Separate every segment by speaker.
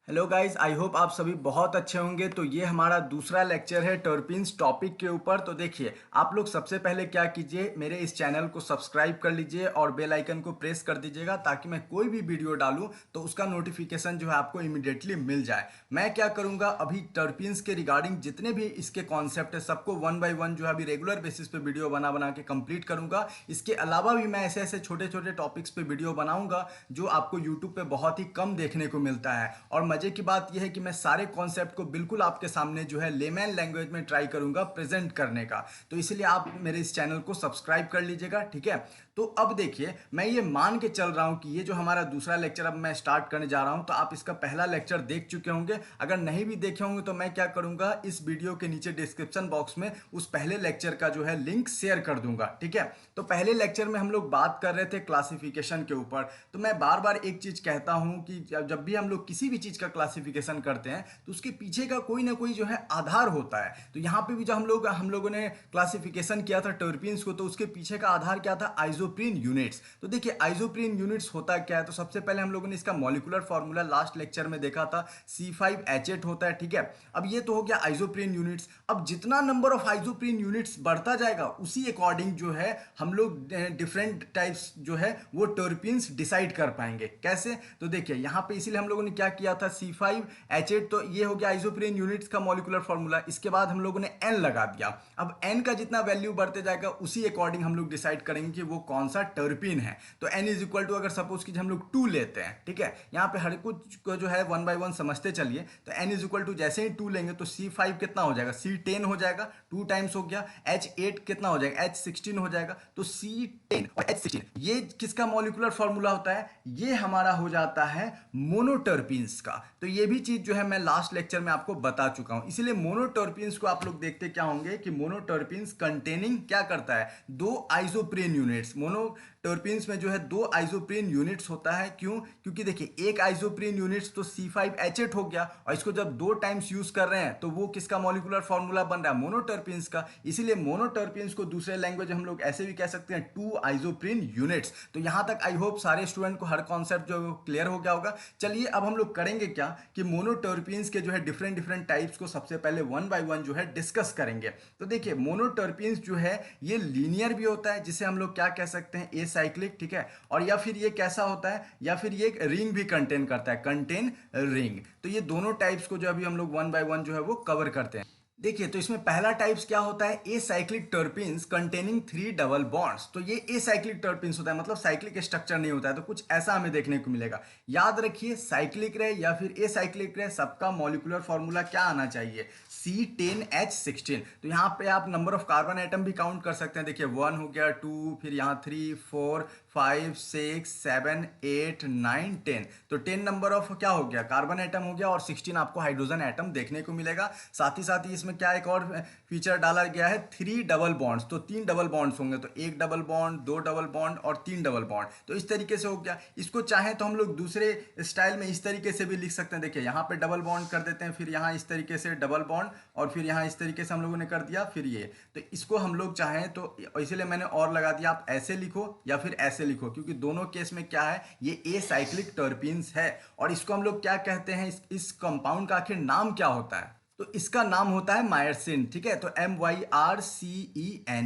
Speaker 1: Hello guys, I hope आप सभी बहुत अच्छे होंगे। तो ये हमारा दूसरा लेक्चर है टर्पिन्स टॉपिक के ऊपर। तो देखिए, आप लोग सबसे पहले क्या कीजिए, मेरे इस चैनल को सब्सक्राइब कर लीजिए और बेल आइकन को प्रेस कर दीजिएगा ताकि मैं कोई भी वीडियो डालूं तो उसका नोटिफिकेशन जो है आपको इमीडिएटली मिल जाए। मैं क्या करूंगा, अभी टर्पिन्स के रिगार्डिंग जितने भी इसके कॉन्सेप्ट है सबको वन बाय वन जो है अभी रेगुलर बेसिस पे वीडियो बना बना के कंप्लीट करूंगा। इसके अलावा भी मैं ऐसे ऐसे छोटे छोटे टॉपिक्स पे वीडियो बनाऊंगा जो आपको यूट्यूब पे बहुत ही कम देखने को मिलता है। और मजे की बात यह है कि मैं सारे कॉन्सेप्ट को बिल्कुल आपके सामने जो है लेमैन लैंग्वेज में ट्राई करूंगा प्रेजेंट करने का। तो इसलिए आप मेरे इस चैनल को सब्सक्राइब कर लीजिएगा, ठीक है। तो अब देखिए, मैं ये मान के चल रहा हूं कि ये जो हमारा दूसरा लेक्चर अब मैं स्टार्ट करने जा रहा हूं, तो आप इसका पहला लेक्चर देख चुके होंगे। अगर नहीं भी देखे होंगे तो मैं क्या करूंगा, इस वीडियो के नीचे डिस्क्रिप्शन बॉक्स में उस पहले लेक्चर का जो है लिंक शेयर कर दूंगा, ठीक है। तो पहले लेक्चर में हम लोग बात कर रहे थे क्लासिफिकेशन के ऊपर। तो मैं बार बार एक चीज कहता हूं कि जब भी हम लोग किसी भी चीज का क्लासिफिकेशन करते हैं तो उसके पीछे का कोई ना कोई जो है आधार होता है। तो यहाँ पे भी जो हम लोगों ने क्लासिफिकेशन किया था टर्पीन्स को, तो उसके पीछे का आधार क्या था, आइसोप्रीन यूनिट्स। तो देखिए, आइसोप्रीन यूनिट्स होता क्या है। तो सबसे पहले हम लोगों ने इसका मॉलिक्यूलर फॉर्मूला लास्ट लेक्चर में देखा था, C5H8 होता है, ठीक है। अब ये तो हो गया आइसोप्रीन यूनिट्स। अब जितना नंबर ऑफ आइसोप्रीन यूनिट्स बढ़ता जाएगा उसी अकॉर्डिंग जो है हम लोग डिफरेंट टाइप्स जो है वो टर्पीन्स डिसाइड कर पाएंगे। कैसे, तो देखिए यहाँ पे इसीलिए हम लोगों ने क्या किया था, C5H8, तो ये हो गया आइसोप्रीन यूनिट्स का मॉलिक्यूलर फॉर्मूला। इसके बाद हम लोगों ने N लगा दिया। अब N का जितना वैल्यू बढ़ते जाएगा उसी अकॉर्डिंग हम लोग डिसाइड करेंगे कि वो कौन सा टर्पीन है। तो N इज इक्वल टू, अगर सपोज कि हम लोग 2 लेते हैं, ठीक है, यहाँ पे हर कुछ को जो है वन बाय वन समझते चलिए। तो N इज इक्वल टू जैसे ही 2 लेंगे तो C5 कितना हो जाएगा, C10 हो जाएगा, 2 टाइम्स हो गया। H8 कितना हो जाएगा, H16 हो जाएगा। तो C10 और H16 ये किसका मॉलिक्यूलर फॉर्मूला होता है, ये हमारा हो जाता है मोनोटर्पीन्स का। तो ये भी चीज जो है मैं लास्ट लेक्चर में आपको बता चुका हूं। इसलिए मोनोटर्पीन्स को आप लोग देखते क्या होंगे कि मोनोटर्पीन्स कंटेनिंग क्या करता है, 2 आइसोप्रीन यूनिट्स। मोनोटर्पीन्स में जो है 2 आइसोप्रीन यूनिट्स होता है। क्यों, क्योंकि देखिए एक आइसोप्रीन यूनिट्स तो C5H8 हो गया, और इसको जब 2 टाइम्स यूज कर रहे हैं तो वो किसका मॉलिक्यूलर फॉर्मूला बन रहा है, मोनोटर्पीन्स का। इसीलिए मोनोटर्पीन्स को दूसरे लैंग्वेज हम लोग ऐसे भी कह सकते हैं, 2 आइसोप्रीन यूनिट्स। तो यहां तक आई होप सारे स्टूडेंट को हर कॉन्सेप्ट जो क्लियर हो गया होगा। चलिए अब हम लोग करेंगे क्या कि मोनोटर्पीन्स के जो है डिफरेंट डिफरेंट टाइप्स को सबसे पहले वन बाय वन जो है डिस्कस करेंगे। तो देखिए, मोनोटर्पीन्स जो है ये लीनियर भी होता है, जिसे हम लोग क्या कह सकते हैं, एसाइक्लिक, ठीक है। और या फिर ये कैसा होता है, या फिर ये एक रिंग भी कंटेन करता है, कंटेन रिंग। तो ये दोनों टाइप्स को जो अभी हम लोग वन बाय वन जो है वो कवर करते हैं। देखिए, तो इसमें पहला टाइप्स क्या होता है, a cyclic terpenes containing 3 double bonds. तो ये ए साइक्लिक टर्पीन्स होता है, मतलब साइक्लिक स्ट्रक्चर नहीं होता है। तो कुछ ऐसा हमें देखने को मिलेगा। याद रखिए, साइक्लिक रहे या फिर ए साइक्लिक रहे, सबका मॉलिक्यूलर फॉर्मूला क्या आना चाहिए, C10H16। तो यहाँ पे आप नंबर ऑफ कार्बन एटम भी काउंट कर सकते हैं। देखिए 1 हो गया, 2, फिर यहाँ 3, 4, 5, 6, 7, 8, 9, 10। तो 10 नंबर ऑफ क्या हो गया, कार्बन एटम हो गया, और 16 आपको हाइड्रोजन एटम देखने को मिलेगा। साथ ही इसमें क्या एक और फीचर डाला गया है, 3 डबल बॉन्ड्स। तो 3 डबल बॉन्ड्स होंगे, तो 1 डबल बॉन्ड, 2 डबल बॉन्ड और 3 डबल बॉन्ड। तो इस तरीके से हो गया। इसको चाहे तो हम लोग दूसरे स्टाइल में इस तरीके से भी लिख सकते हैं। देखिए यहाँ पे डबल बॉन्ड कर देते हैं, फिर यहाँ इस तरीके से डबल बॉन्ड, और फिर यहाँ इस तरीके से हम लोगों ने कर दिया, फिर ये। तो इसको हम लोग चाहें तो इसीलिए मैंने और लगा दिया, आप ऐसे लिखो या फिर ऐसे लिखो, क्योंकि दोनों केस में क्या है, ये ए साइक्लिक टर्पीन्स है। और इसको हम लोग क्या कहते हैं, इस कंपाउंड का आखिर नाम क्या होता है, तो इसका नाम होता है मायरसिन, ठीक है। तो MYRCENE।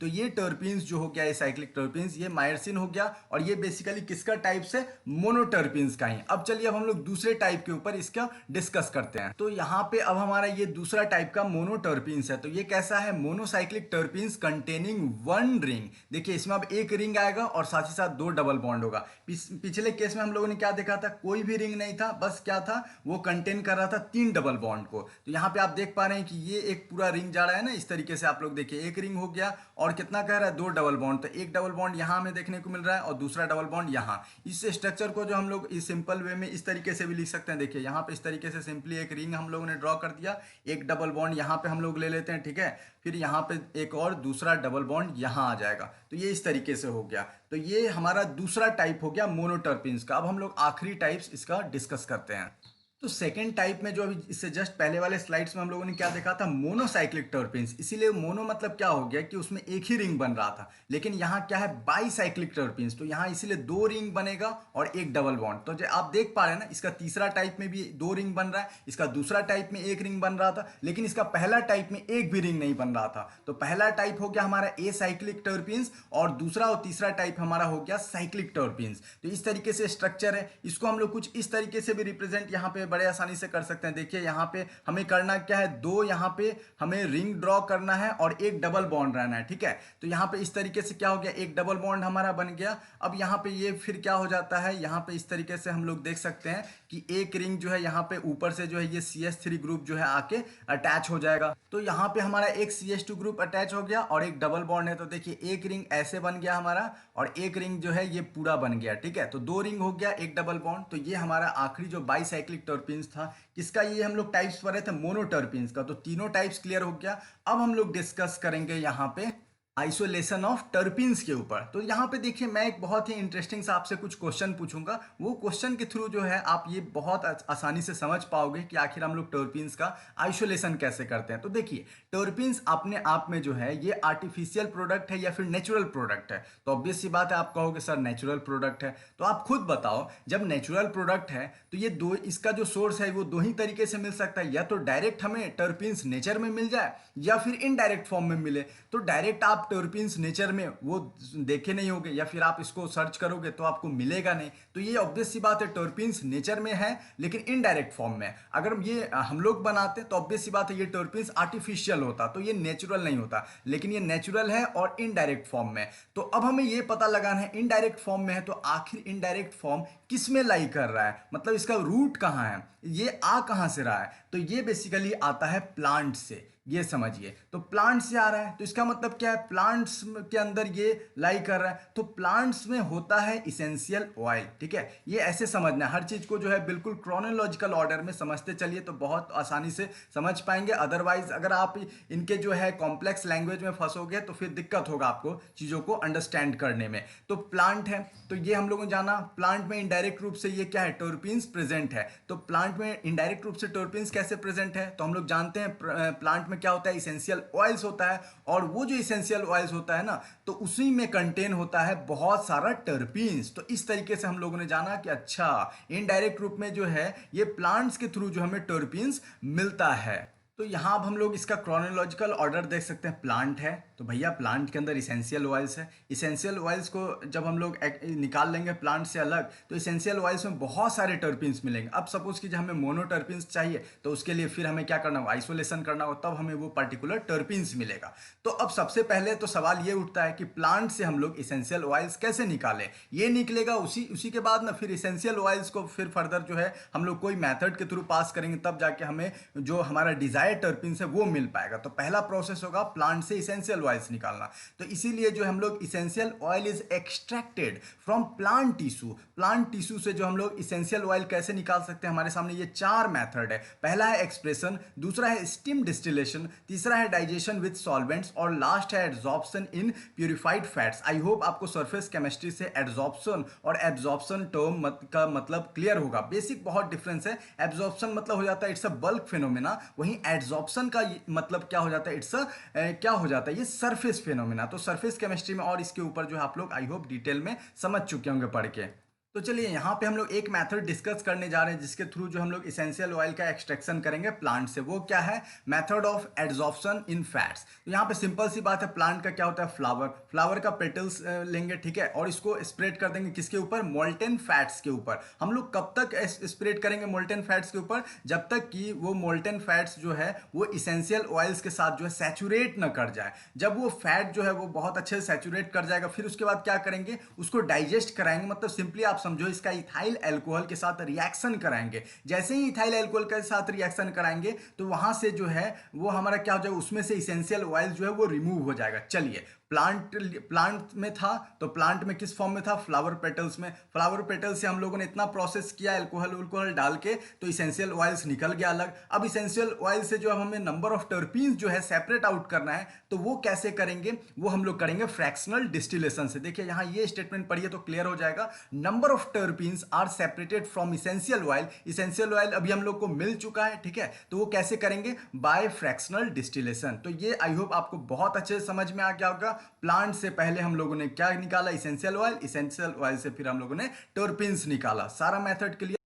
Speaker 1: तो ये टर्पीन्स जो हो गया, ये साइक्लिक टर्पीन्स, ये मायरसिन हो गया। और ये बेसिकली किसका टाइप से, मोनोटर्पीन्स का ही। अब चलिए अब हम लोग दूसरे टाइप के ऊपर इसका डिस्कस करते हैं। तो यहाँ पे अब हमारा ये दूसरा टाइप का मोनोटर्पीन्स है। तो ये कैसा है, मोनोसाइक्लिक टर्पीन्स कंटेनिंग 1 रिंग। देखिए इसमें अब एक रिंग आएगा और साथ ही साथ 2 डबल बॉन्ड होगा। पिछले केस में हम लोगों ने क्या देखा था, कोई भी रिंग नहीं था, बस क्या था, वो कंटेन कर रहा था 3 डबल बॉन्ड को। तो यहाँ पे आप देख पा रहे हैं कि ये एक पूरा रिंग जा रहा है ना, इस तरीके से आप लोग देखिए, एक रिंग हो गया और कितना कह रहा है, 2 डबल बॉन्ड। तो एक डबल बॉन्ड यहाँ हमें देखने को मिल रहा है और दूसरा डबल बॉन्ड यहाँ। इस स्ट्रक्चर को जो हम लोग इस सिंपल वे में इस तरीके से भी लिख सकते हैं। देखिए यहाँ पे इस तरीके से सिंपली एक रिंग हम लोगों ने ड्रॉ कर दिया, एक डबल बॉन्ड यहाँ पे हम लोग ले लेते हैं, ठीक है। फिर यहाँ पे एक और दूसरा डबल बॉन्ड यहाँ आ जाएगा। तो ये इस तरीके से हो गया। तो ये हमारा दूसरा टाइप हो गया मोनोटर्पीन्स का। अब हम लोग आखिरी टाइप्स इसका डिस्कस करते हैं। तो सेकेंड टाइप में जो अभी इससे जस्ट पहले वाले स्लाइड्स में हम लोगों ने क्या देखा था, मोनोसाइक्लिक टर्पीन्स। इसीलिए मोनो मतलब क्या हो गया कि उसमें एक ही रिंग बन रहा था, लेकिन यहाँ क्या है, बाईसाइक्लिक टर्पीन्स। तो यहाँ इसीलिए दो रिंग बनेगा और एक डबल बॉन्ड। तो जो आप देख पा रहे हैं ना, इसका तीसरा टाइप में भी दो रिंग बन रहा है, इसका दूसरा टाइप में एक रिंग बन रहा था, लेकिन इसका पहला टाइप में एक भी रिंग नहीं बन रहा था। तो पहला टाइप हो गया हमारा ए साइक्लिक टर्पीन्स और दूसरा और तीसरा टाइप हमारा हो गया साइक्लिक टर्पीन्स। तो इस तरीके से स्ट्रक्चर है। इसको हम लोग कुछ इस तरीके से भी रिप्रेजेंट यहाँ पे बड़े आसानी से कर सकते हैं। देखिए यहाँ पे हमें करना क्या है, दो यहाँ पे हमें रिंग ड्रॉ करना है और एक डबल बॉन्ड रहना है, ठीक है। तो यहाँ पे इस तरीके से क्या हो गया, एक डबल बॉन्ड हमारा बन गया। अब यहाँ पे ये फिर क्या हो जाता है, यहाँ पे इस तरीके से हम लोग देख सकते हैं कि एक रिंग जो है यहाँ पे ऊपर से जो है ये CH3 ग्रुप जो है आके अटैच हो जाएगा। तो यहाँ पे हमारा एक CH2 ग्रुप अटैच हो गया और एक डबल बॉन्ड है। तो देखिए एक रिंग ऐसे बन गया हमारा और एक रिंग जो है ये पूरा बन गया, ठीक है। तो दो रिंग हो गया, एक डबल बॉन्ड। तो ये हमारा आखिरी जो बाईसाइक्लिक टर्पीन्स था, किसका, ये हम लोग टाइप्स पढ़े थे मोनो टर्पीन्स का। तो तीनों टाइप्स क्लियर हो गया। अब हम लोग डिस्कस करेंगे यहाँ पे आइसोलेशन ऑफ टर्पीन्स के ऊपर। तो यहाँ पे देखिए मैं एक बहुत ही इंटरेस्टिंग सा आपसे कुछ क्वेश्चन पूछूंगा। वो क्वेश्चन के थ्रू जो है आप ये बहुत आसानी से समझ पाओगे कि आखिर हम लोग टर्पीन्स का आइसोलेशन कैसे करते हैं। तो देखिए टर्पीन्स अपने आप में जो है ये आर्टिफिशियल प्रोडक्ट है या फिर नेचुरल प्रोडक्ट है। तो ऑब्वियस सी बात है, आप कहोगे सर नेचुरल प्रोडक्ट है, तो आप खुद बताओ जब नेचुरल प्रोडक्ट है तो ये दो, इसका जो सोर्स है वो दो ही तरीके से मिल सकता है। या तो डायरेक्ट हमें टर्पीन्स नेचर में मिल जाए या फिर इनडायरेक्ट फॉर्म में मिले। तो डायरेक्ट आप टर्पीन्स नेचर में वो देखे नहीं होगे या फिर आप इसको सर्च करोगे तो आपको मिलेगा नहीं। तो ये ऑब्वियस सी बात है, टर्पीन्स नेचर में है लेकिन इनडायरेक्ट फॉर्म में। अगर ये हम लोग बनाते तो ऑब्वियस सी बात है ये टर्पीन्स आर्टिफिशियल होता, तो ये नेचुरल नहीं होता। लेकिन ये नेचुरल है और इनडायरेक्ट फॉर्म में। तो अब हमें ये पता लगाना है इनडायरेक्ट फॉर्म में है तो आखिर इनडायरेक्ट फॉर्म किस में लाई कर रहा है, मतलब इसका रूट कहाँ है, ये आ कहाँ से रहा है। तो ये बेसिकली आता है प्लांट से, ये समझिए। तो प्लांट से आ रहा है तो इसका मतलब क्या है, प्लांट्स के अंदर ये लाई कर रहा है। तो प्लांट्स में होता है इसेंशियल ऑयल, ठीक है। ये ऐसे समझना है, हर चीज को जो है बिल्कुल क्रोनोलॉजिकल ऑर्डर में समझते चलिए तो बहुत आसानी से समझ पाएंगे। अदरवाइज अगर आप इनके जो है कॉम्प्लेक्स लैंग्वेज में फंसोगे तो फिर दिक्कत होगा आपको चीजों को अंडरस्टैंड करने में। तो प्लांट है तो ये हम लोगों ने जाना, प्लांट में इनडायरेक्ट रूप से ये क्या है, टर्पीन्स प्रेजेंट है। तो प्लांट में इनडायरेक्ट रूप से टर्पीन्स कैसे प्रेजेंट है, तो हम लोग जानते हैं प्लांट में क्या होता है, इसेंशियल ऑयल्स होता है। और वो जो इसेंशियल ऑयल्स होता है ना, तो उसी में कंटेन होता है बहुत सारा टर्पीन्स। तो इस तरीके से हम लोगों ने जाना कि अच्छा इनडायरेक्ट रूप में जो है ये प्लांट्स के थ्रू जो हमें टर्पीन्स मिलता है। तो यहाँ अब हम लोग इसका क्रोनोलॉजिकल ऑर्डर देख सकते हैं। प्लांट है तो भैया प्लांट के अंदर इसेंशियल ऑयल्स है। इसेंशियल ऑयल्स को जब हम लोग निकाल लेंगे प्लांट से अलग तो इसेंशियल ऑयल्स में बहुत सारे टर्पीन्स मिलेंगे। अब सपोज कीजिए हमें मोनो टर्पीन्स चाहिए तो उसके लिए फिर हमें क्या करना होगा, आइसोलेशन करना होगा, तब हमें वो पर्टिकुलर टर्पीन्स मिलेगा। तो अब सबसे पहले तो सवाल ये उठता है कि प्लांट से हम लोग इसेंशियल ऑयल्स कैसे निकालें। ये निकलेगा उसी के बाद ना फिर इसेंशियल ऑयल्स को फिर फर्दर जो है हम लोग कोई मैथड के थ्रू पास करेंगे, तब जाके हमें जो हमारा डिजायर्ड टर्पीन्स है वो मिल पाएगा। तो पहला प्रोसेस होगा प्लांट से इसेंशियल ऑयल्स निकालना। तो इसीलिए जो हम लोग essential oil is extracted from plant tissue. Plant tissue से जो हम लोग इसेंशियल ऑयल कैसे निकाल सकते हैं, हमारे सामने ये चार मेथड है। पहला है एक्सप्रेशन, दूसरा है स्टीम डिस्टिलेशन, तीसरा है डाइजेशन विद सॉल्वेंट्स और लास्ट है adsorption in purified fats. I hope आपको सरफेस केमिस्ट्री से एड्सॉर्प्शन और एब्जॉर्प्शन टर्म का मतलब क्लियर होगा। बेसिक बहुत डिफरेंस है। एब्जॉर्प्शन मतलब हो जाता है इट्स अ बल्क फिनोमेना, वहीं एड्सॉर्प्शन का मतलब क्या हो जाता है, इट्स क्या हो जाता है, ये सरफेस फिनोमेना। तो सरफेस केमिस्ट्री में और इसके ऊपर जो है आप लोग आई होप डिटेल में समझ चुके होंगे पढ़ के। तो चलिए यहाँ पे हम लोग एक मेथड डिस्कस करने जा रहे हैं जिसके थ्रू जो हम लोग इसेंशियल ऑयल का एक्सट्रैक्शन करेंगे प्लांट से। वो क्या है, method of adsorption in fats. तो यहाँ पे सिंपल सी बात है, प्लांट का क्या होता है, फ्लावर का पेटल्स लेंगे, ठीक है, और इसको स्प्रेड कर देंगे किसके ऊपर, मोल्टेन फैट्स के ऊपर। हम लोग कब तक स्प्रेड करेंगे मोल्टेन फैट्स के ऊपर, जब तक कि वो मोल्टेन फैट्स जो है वो इसेंशियल ऑयल्स के साथ जो है सैचुरेट न कर जाए। जब वो फैट जो है वो बहुत अच्छे से सैचुरेट कर जाएगा, फिर उसके बाद क्या करेंगे, उसको डाइजेस्ट कराएंगे। मतलब सिंपली आप समझो इसका इथाइल अल्कोहल के साथ रिएक्शन कराएंगे। जैसे ही इथाइल अल्कोहल के साथ रिएक्शन कराएंगे तो वहां से जो है वो हमारा क्या हो जाएगा, उसमें से इसेंशियल ऑयल जो है वो रिमूव हो जाएगा। चलिए प्लांट प्लांट में था तो प्लांट में किस फॉर्म में था, फ्लावर पेटल्स में। फ्लावर पेटल से हम लोगों ने इतना प्रोसेस किया अल्कोहल उल्कोहल डाल के, तो इसेंशियल ऑयल्स निकल गया अलग। अब इसेंशियल ऑयल से जो अब हमें नंबर ऑफ टर्पीन्स जो है सेपरेट आउट करना है, तो वो कैसे करेंगे, वो हम लोग करेंगे फ्रैक्शनल डिस्टिलेशन से। देखिए यहाँ ये स्टेटमेंट पढ़िए तो क्लियर हो जाएगा। Number of terpenes are separated from essential oil. Essential oil अभी हम लोग को मिल चुका है, ठीक है, तो वो कैसे करेंगे, बाय फ्रैक्शनल डिस्टिलेशन। तो ये आई होप आपको बहुत अच्छे से समझ में आ गया होगा। प्लांट से पहले हम लोगों ने क्या निकाला, इसेंशियल ऑयल, इसेंशियल ऑयल से फिर हम लोगों ने टर्पीन्स निकाला। सारा मेथड क्लियर।